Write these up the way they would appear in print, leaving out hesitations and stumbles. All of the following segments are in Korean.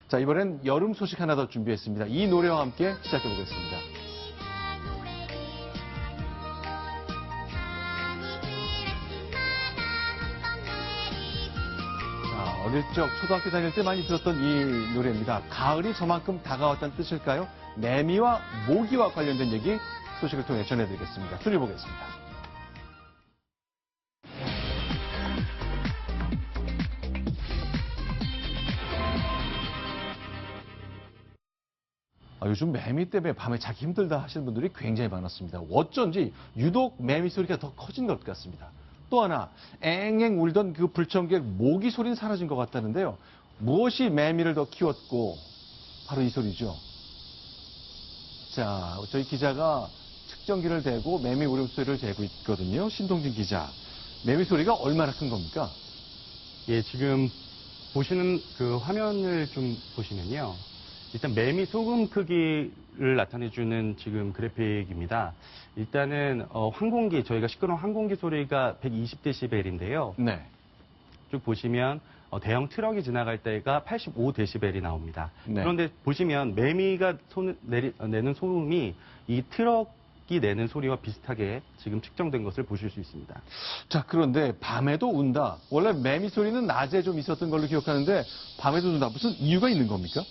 자, 이번엔 여름 소식 하나 더 준비했습니다. 이 노래와 함께 시작해 보겠습니다. 자, 어릴 적 초등학교 다닐 때 많이 들었던 이 노래입니다. 가을이 저만큼 다가왔다는 뜻일까요? 매미와 모기와 관련된 얘기 소식을 통해 전해드리겠습니다. 들어보겠습니다. 요즘 매미 때문에 밤에 자기 힘들다 하시는 분들이 굉장히 많았습니다. 어쩐지 유독 매미 소리가 더 커진 것 같습니다. 또 하나 앵앵 울던 그 불청객 모기 소리는 사라진 것 같다는데요. 무엇이 매미를 더 키웠고 바로 이 소리죠. 자, 저희 기자가 측정기를 대고 매미 울음소리를 재고 있거든요. 신동진 기자. 매미 소리가 얼마나 큰 겁니까? 예, 지금 보시는 그 화면을 좀 보시면요. 일단 매미 소음 크기를 나타내주는 지금 그래픽입니다. 일단은 항공기, 저희가 시끄러운 항공기 소리가 120데시벨인데요. 네. 쭉 보시면 대형 트럭이 지나갈 때가 85데시벨이 나옵니다. 네. 그런데 보시면 매미가 내는 소음이 이 트럭이 내는 소리와 비슷하게 지금 측정된 것을 보실 수 있습니다. 자, 그런데 밤에도 운다. 원래 매미 소리는 낮에 좀 있었던 걸로 기억하는데 밤에도 운다. 무슨 이유가 있는 겁니까?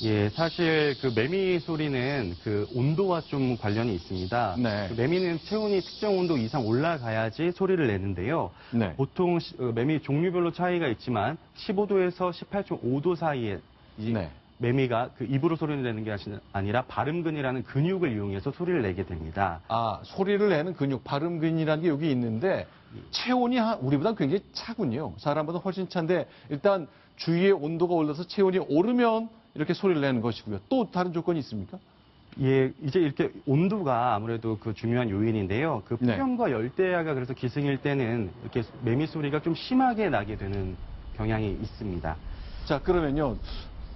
예, 사실 그 매미 소리는 그 온도와 좀 관련이 있습니다. 네. 그 매미는 체온이 특정 온도 이상 올라가야지 소리를 내는데요. 네. 보통 매미 종류별로 차이가 있지만 15도에서 18.5도 사이에 네. 매미가 그 입으로 소리를 내는 게 아니라 발음근이라는 근육을 이용해서 소리를 내게 됩니다. 아, 소리를 내는 근육, 발음근이라는 게 여기 있는데 체온이 우리보다 굉장히 차군요. 사람보다 훨씬 차인데 일단 주위의 온도가 올라서 체온이 오르면 이렇게 소리를 내는 것이고요. 또 다른 조건이 있습니까? 예, 이제 이렇게 온도가 아무래도 그 중요한 요인인데요. 그 폭염과 열대야가 그래서 기승일 때는 이렇게 매미 소리가 좀 심하게 나게 되는 경향이 있습니다. 자, 그러면요.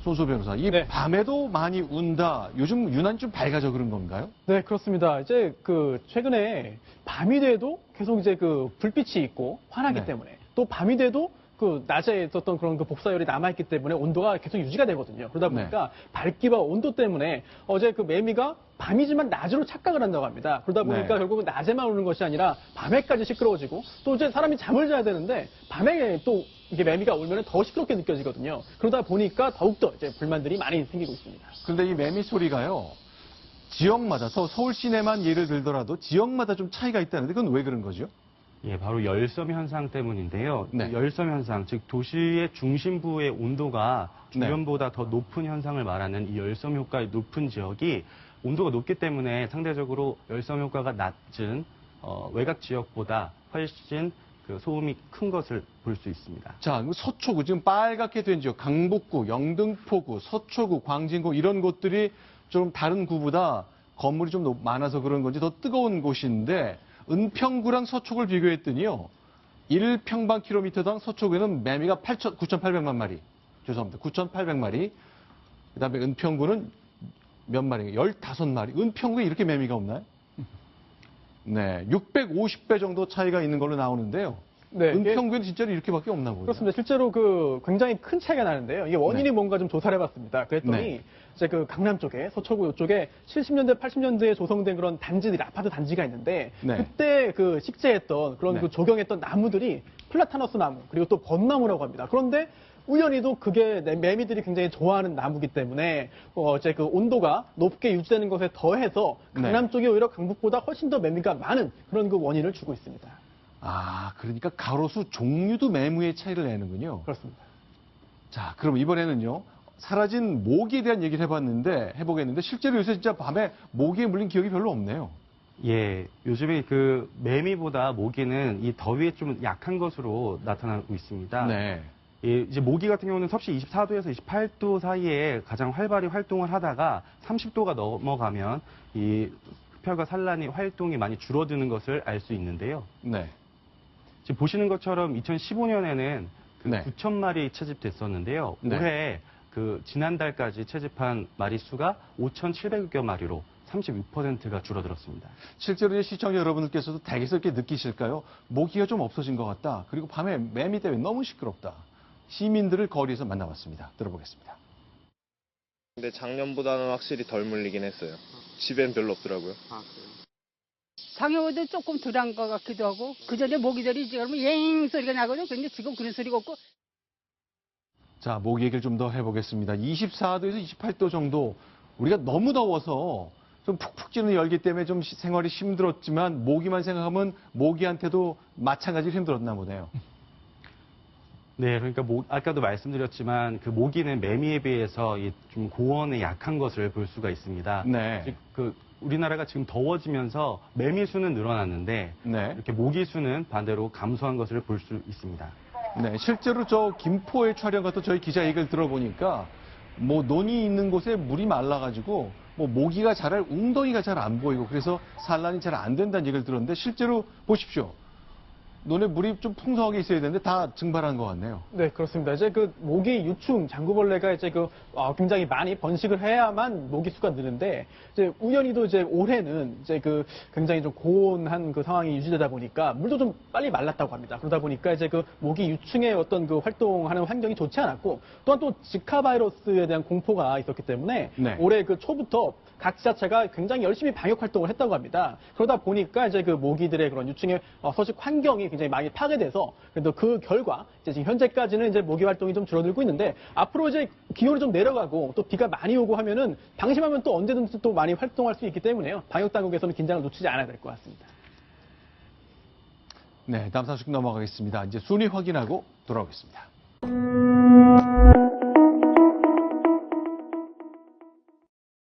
손소 변호사, 이 네. 밤에도 많이 운다. 요즘 유난히 좀 밝아져 그런 건가요? 네, 그렇습니다. 이제 그 최근에 밤이 돼도 계속 이제 그 불빛이 있고 환하기 네. 때문에 또 밤이 돼도 그 낮에 있었던 그런 그 복사열이 남아있기 때문에 온도가 계속 유지가 되거든요. 그러다 보니까 밝기와 온도 때문에 어제 그 매미가 밤이지만 낮으로 착각을 한다고 합니다. 그러다 보니까 네. 결국은 낮에만 우는 것이 아니라 밤에까지 시끄러워지고 또 이제 사람이 잠을 자야 되는데 밤에 또 이게 매미가 울면 더 시끄럽게 느껴지거든요. 그러다 보니까 더욱더 이제 불만들이 많이 생기고 있습니다. 그런데 이 매미 소리가요. 지역마다, 서울 시내만 예를 들더라도 지역마다 좀 차이가 있다는데 그건 왜 그런 거죠? 예, 바로 열섬 현상 때문인데요. 네. 열섬 현상, 즉 도시의 중심부의 온도가 주변보다 더 높은 현상을 말하는 이 열섬 효과의 높은 지역이 온도가 높기 때문에 상대적으로 열섬 효과가 낮은 외곽 지역보다 훨씬 그 소음이 큰 것을 볼 수 있습니다. 자, 서초구, 지금 빨갛게 된 지역, 강북구, 영등포구, 서초구, 광진구 이런 곳들이 좀 다른 구보다 건물이 좀 많아서 그런 건지 더 뜨거운 곳인데 은평구랑 서초구를 비교했더니요. 1평방킬로미터당 서초구에는 매미가 9,800만 마리. 죄송합니다. 9,800마리. 그 다음에 은평구는 몇 마리인가요? 15마리. 은평구에 이렇게 매미가 없나요? 네. 650배 정도 차이가 있는 걸로 나오는데요. 네, 은평구에는 진짜로 이렇게밖에 없나 보죠. 그렇습니다. 실제로 그 굉장히 큰 차이가 나는데요. 이게 원인이 뭔가 좀 조사를 해봤습니다. 그랬더니 네. 이제 그 강남 쪽에 서초구 이쪽에 70년대, 80년대에 조성된 그런 단지들이 아파트 단지가 있는데 네. 그때 그 식재했던 그런 네. 그 조경했던 나무들이 플라타너스 나무 그리고 또 벚나무라고 합니다. 그런데 우연히도 그게 매미들이 굉장히 좋아하는 나무기 때문에 이제 그 온도가 높게 유지되는 것에 더해서 강남 쪽이 오히려 강북보다 훨씬 더 매미가 많은 그런 그 원인을 주고 있습니다. 아, 그러니까 가로수 종류도 매무의 차이를 내는군요. 그렇습니다. 자, 그럼 이번에는요. 사라진 모기에 대한 얘기를 해보겠는데 실제로 요새 진짜 밤에 모기에 물린 기억이 별로 없네요. 예, 요즘에 그 매미보다 모기는 이 더위에 좀 약한 것으로 나타나고 있습니다. 네. 예, 이제 모기 같은 경우는 섭씨 24도에서 28도 사이에 가장 활발히 활동을 하다가 30도가 넘어가면 이 흡혈과 산란이 활동이 많이 줄어드는 것을 알 수 있는데요. 네. 지금 보시는 것처럼 2015년에는 그 네. 9,000마리 채집됐었는데요. 네. 올해 그 지난달까지 채집한 마리 수가 5,700여 마리로 36%가 줄어들었습니다. 실제로 이제 시청자 여러분들께서도 댁에서 이렇게 느끼실까요? 모기가 좀 없어진 것 같다. 그리고 밤에 매미 때문에 너무 시끄럽다. 시민들을 거리에서 만나봤습니다. 들어보겠습니다. 근데 작년보다는 확실히 덜 물리긴 했어요. 집엔 별로 없더라고요. 상해오도 조금 덜한 것 같기도 하고 그전에 모기들이 지금 옭 소리가 나거든요. 근데 지금 그런 소리가 없고. 자, 모기 얘기를 좀 더 해보겠습니다. 24도에서 28도 정도 우리가 너무 더워서 좀 푹푹 찌는 열기 때문에 좀 생활이 힘들었지만 모기만 생각하면 모기한테도 마찬가지로 힘들었나 보네요. 네, 그러니까 아까도 말씀드렸지만 그 모기는 매미에 비해서 좀 고온에 약한 것을 볼 수가 있습니다. 네. 즉, 우리나라가 지금 더워지면서 매미 수는 늘어났는데 네. 이렇게 모기 수는 반대로 감소한 것을 볼 수 있습니다. 네, 실제로 저 김포의 촬영 같은 저희 기자 얘기를 들어보니까 뭐 논이 있는 곳에 물이 말라가지고 뭐 모기가 자랄 웅덩이가 잘 안 보이고 그래서 산란이 잘 안 된다는 얘기를 들었는데 실제로 보십시오. 논에 물이 좀 풍성하게 있어야 되는데 다 증발한 것 같네요. 네, 그렇습니다. 이제 그 모기 유충 장구벌레가 이제 굉장히 많이 번식을 해야만 모기 수가 느는데 이제 우연히도 이제 올해는 이제 굉장히 좀 고온한 그 상황이 유지되다 보니까 물도 좀 빨리 말랐다고 합니다. 그러다 보니까 이제 모기 유충의 어떤 활동하는 환경이 좋지 않았고 또한 또 지카 바이러스에 대한 공포가 있었기 때문에 네. 올해 초부터 각 지자체가 굉장히 열심히 방역 활동을 했다고 합니다. 그러다 보니까 이제 모기들의 그런 유충의 서식 환경이 굉장히 많이 파괴돼서 그래도 그 결과 이제 지금 현재까지는 이제 모기 활동이 좀 줄어들고 있는데 앞으로 이제 기온이 좀 내려가고 또 비가 많이 오고 하면은 방심하면 또 언제든지 또 많이 활동할 수 있기 때문에요. 방역 당국에서는 긴장을 놓치지 않아야 될 것 같습니다. 네, 다음 소식 넘어가겠습니다. 이제 순위 확인하고 돌아오겠습니다.